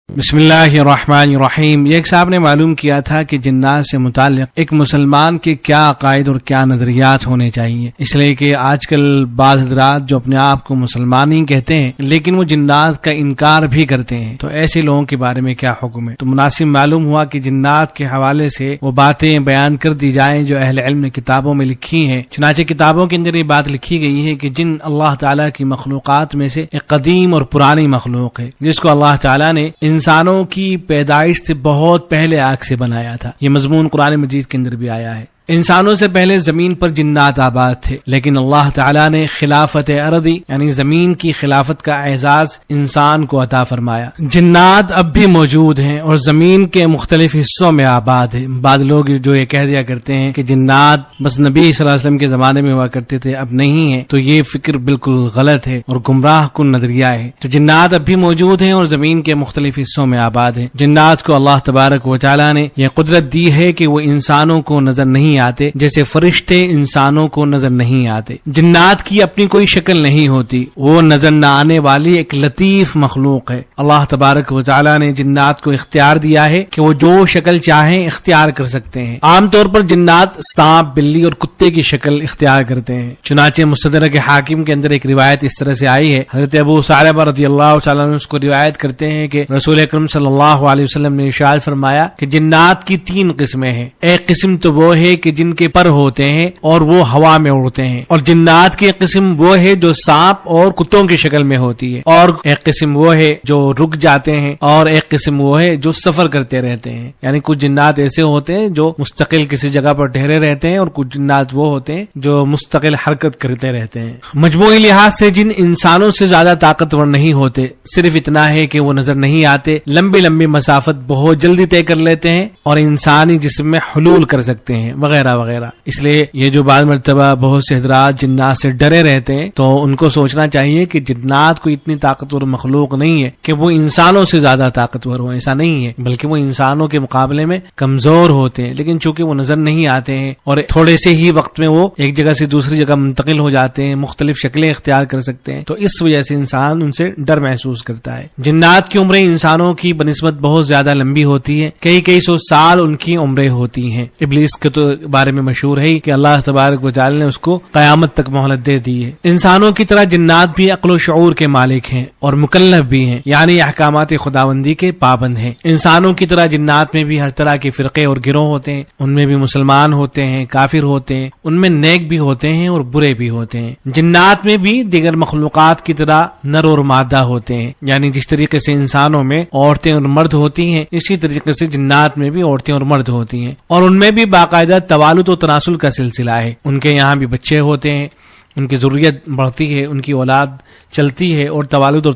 بسم اللہ الرحمن الرحیم۔ ایک صاحب نے معلوم کیا تھا کہ جنات سے متعلق ایک مسلمان کے کیا عقائد اور کیا نظریات ہونے چاہیے، اس لیے کہ آج کل بعض حضرات جو اپنے آپ کو مسلمان ہی کہتے ہیں لیکن وہ جنات کا انکار بھی کرتے ہیں، تو ایسے لوگوں کے بارے میں کیا حکم ہے؟ تو مناسب معلوم ہوا کہ جنات کے حوالے سے وہ باتیں بیان کر دی جائیں جو اہل علم نے کتابوں میں لکھی ہیں۔ چنانچہ کتابوں کے اندر یہ بات لکھی گئی ہے کہ جن اللہ تعالیٰ کی مخلوقات میں سے ایک قدیم اور پرانی مخلوق ہے جس کو اللہ تعالیٰ نے انسانوں کی پیدائش سے بہت پہلے آگ سے بنایا تھا۔ یہ مضمون قرآن مجید کے اندر بھی آیا ہے۔ انسانوں سے پہلے زمین پر جنات آباد تھے، لیکن اللہ تعالیٰ نے خلافت ارضی یعنی زمین کی خلافت کا اعزاز انسان کو عطا فرمایا۔ جنات اب بھی موجود ہیں اور زمین کے مختلف حصوں میں آباد ہیں۔ بعض لوگ جو یہ کہہ دیا کرتے ہیں کہ جنات بس نبی صلی اللہ علیہ وسلم کے زمانے میں ہوا کرتے تھے، اب نہیں ہے، تو یہ فکر بالکل غلط ہے اور گمراہ کن نظریہ ہے۔ تو جنات اب بھی موجود ہیں اور زمین کے مختلف حصوں میں آباد ہیں۔ جنات کو اللہ تبارک و تعالیٰ نے یہ قدرت دی ہے کہ وہ انسانوں کو نظر نہیں آتے، جیسے فرشتے انسانوں کو نظر نہیں آتے۔ جنات کی اپنی کوئی شکل نہیں ہوتی، وہ نظر نہ آنے والی ایک لطیف مخلوق ہے۔ اللہ تبارک و تعالیٰ نے جنات کو اختیار دیا ہے کہ وہ جو شکل چاہیں اختیار کر سکتے ہیں۔ عام طور پر جنات سانپ، بلی اور کتے کی شکل اختیار کرتے ہیں۔ چنانچہ مستدرک حاکم کے اندر ایک روایت اس طرح سے آئی ہے، حضرت ابو ثعلبہ رضی اللہ تعالیٰ عنہ اس کو روایت کرتے ہیں کہ رسول اکرم صلی اللہ علیہ وسلم نے ارشاد فرمایا کہ جنات کی 3 قسمیں ہیں۔ ایک قسم تو وہ ہے کہ جن کے پر ہوتے ہیں اور وہ ہوا میں اڑتے ہیں، اور جنات کی قسم وہ ہے جو سانپ اور کتوں کی شکل میں ہوتی ہے، اور ایک قسم وہ ہے جو رک جاتے ہیں، اور ایک قسم وہ ہے جو سفر کرتے رہتے ہیں۔ یعنی کچھ جنات ایسے ہوتے ہیں جو مستقل کسی جگہ پر ٹھہرے رہتے ہیں، اور کچھ جنات وہ ہوتے ہیں جو مستقل حرکت کرتے رہتے ہیں۔ مجموعی لحاظ سے جن انسانوں سے زیادہ طاقتور نہیں ہوتے، صرف اتنا ہے کہ وہ نظر نہیں آتے، لمبی لمبی مسافت بہت جلدی طے کر لیتے ہیں اور انسانی جسم میں حلول کر سکتے ہیں وغیرہ وغیرہ۔ اس لیے یہ جو بعض مرتبہ بہت سے حضرات جنات سے ڈرے رہتے ہیں، تو ان کو سوچنا چاہیے کہ جنات کو اتنی طاقتور مخلوق نہیں ہے کہ وہ انسانوں سے زیادہ طاقتور ہوں، ایسا نہیں ہے، بلکہ وہ انسانوں کے مقابلے میں کمزور ہوتے ہیں، لیکن چونکہ وہ نظر نہیں آتے ہیں اور تھوڑے سے ہی وقت میں وہ ایک جگہ سے دوسری جگہ منتقل ہو جاتے ہیں، مختلف شکلیں اختیار کر سکتے ہیں، تو اس وجہ سے انسان ان سے ڈر محسوس کرتا ہے۔ جنات کی عمریں انسانوں کی بنسبت بہت زیادہ لمبی ہوتی ہے، کئی سو سال ان کی عمریں ہوتی ہیں۔ ابلیس کے تو بارے میں مشہور ہے کہ اللہ تبارک و تعالی نے اس کو قیامت تک مہلت دے دی ہے۔ انسانوں کی طرح جنات بھی عقل و شعور کے مالک ہیں اور مکلف بھی ہیں، یعنی احکامات خداوندی کے پابند ہیں۔ انسانوں کی طرح جنات میں بھی ہر طرح کے فرقے اور گروہ ہوتے ہیں، ان میں بھی مسلمان ہوتے ہیں، کافر ہوتے ہیں، ان میں نیک بھی ہوتے ہیں اور برے بھی ہوتے ہیں۔ جنات میں بھی دیگر مخلوقات کی طرح نر اور مادہ ہوتے ہیں، یعنی جس طریقے سے انسانوں میں عورتیں اور مرد ہوتی ہیں، اسی طریقے سے جنات میں بھی عورتیں اور مرد ہوتی ہیں، اور ان میں بھی باقاعدہ توالد و تناسل کا سلسلہ ہے۔ ان کے یہاں بھی بچے ہوتے ہیں، ان کی ضروریت بڑھتی ہے، ان کی اولاد چلتی ہے، اور توالد اور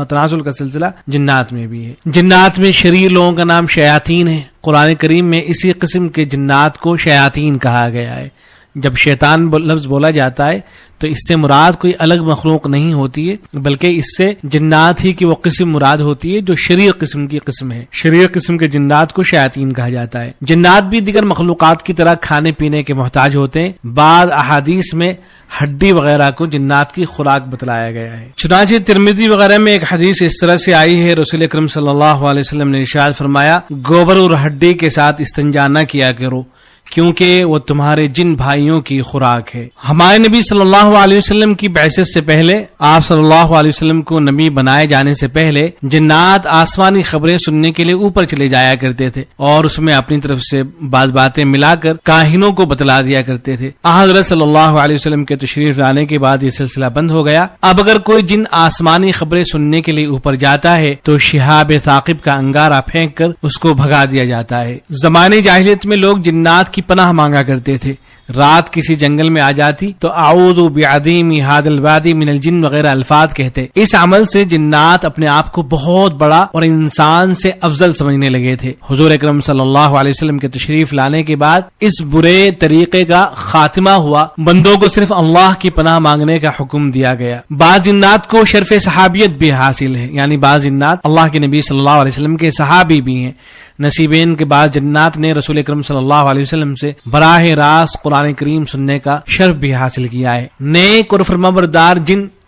تناسل کا سلسلہ جنات میں بھی ہے۔ جنات میں شریر لوگوں کا نام شیاطین ہے۔ قرآن کریم میں اسی قسم کے جنات کو شیاطین کہا گیا ہے۔ جب شیطان لفظ بولا جاتا ہے تو اس سے مراد کوئی الگ مخلوق نہیں ہوتی ہے، بلکہ اس سے جنات ہی کی وہ قسم مراد ہوتی ہے جو شریر قسم کی قسم ہے۔ شریر قسم کے جنات کو شیاطین کہا جاتا ہے۔ جنات بھی دیگر مخلوقات کی طرح کھانے پینے کے محتاج ہوتے ہیں۔ بعض احادیث میں ہڈی وغیرہ کو جنات کی خوراک بتلایا گیا ہے۔ چنانچہ ترمذی وغیرہ میں ایک حدیث اس طرح سے آئی ہے، رسول اکرم صلی اللہ علیہ وسلم نے ارشاد فرمایا، گوبر اور ہڈی کے ساتھ استنجا نہ کیا کرو، کیونکہ وہ تمہارے جن بھائیوں کی خوراک ہے۔ ہمارے نبی صلی اللہ علیہ وسلم کی بعثت سے پہلے، آپ صلی اللہ علیہ وسلم کو نبی بنائے جانے سے پہلے، جنات آسمانی خبریں سننے کے لیے اوپر چلے جایا کرتے تھے اور اس میں اپنی طرف سے بعض باتیں ملا کر کاہنوں کو بتلا دیا کرتے تھے۔ حضرت صلی اللہ علیہ وسلم کے تشریف لانے کے بعد یہ سلسلہ بند ہو گیا۔ اب اگر کوئی جن آسمانی خبریں سننے کے لیے اوپر جاتا ہے تو شہاب ثاقب کا انگارہ پھینک کر اس کو بھگا دیا جاتا ہے۔ زمانے جاہلیت میں لوگ جنات کی پناہ مانگا کرتے تھے۔ رات کسی جنگل میں آ جاتی تو اعوذ بعظیم ھذا الوادی من الجن وغیرہ الفاظ کہتے۔ اس عمل سے جنات اپنے آپ کو بہت بڑا اور انسان سے افضل سمجھنے لگے تھے۔ حضور اکرم صلی اللہ علیہ وسلم کے تشریف لانے کے بعد اس برے طریقے کا خاتمہ ہوا، بندوں کو صرف اللہ کی پناہ مانگنے کا حکم دیا گیا۔ بعض جنات کو شرف صحابیت بھی حاصل ہے، یعنی بعض جنات اللہ کے نبی صلی اللہ علیہ وسلم کے صحابی بھی ہیں۔ نصیبین کے بعد جنات نے رسول اکرم صلی اللہ علیہ وسلم سے براہ راست قرآن کریم سننے کا شرف بھی حاصل کیا ہے۔ نیک اور فرمانبردار جن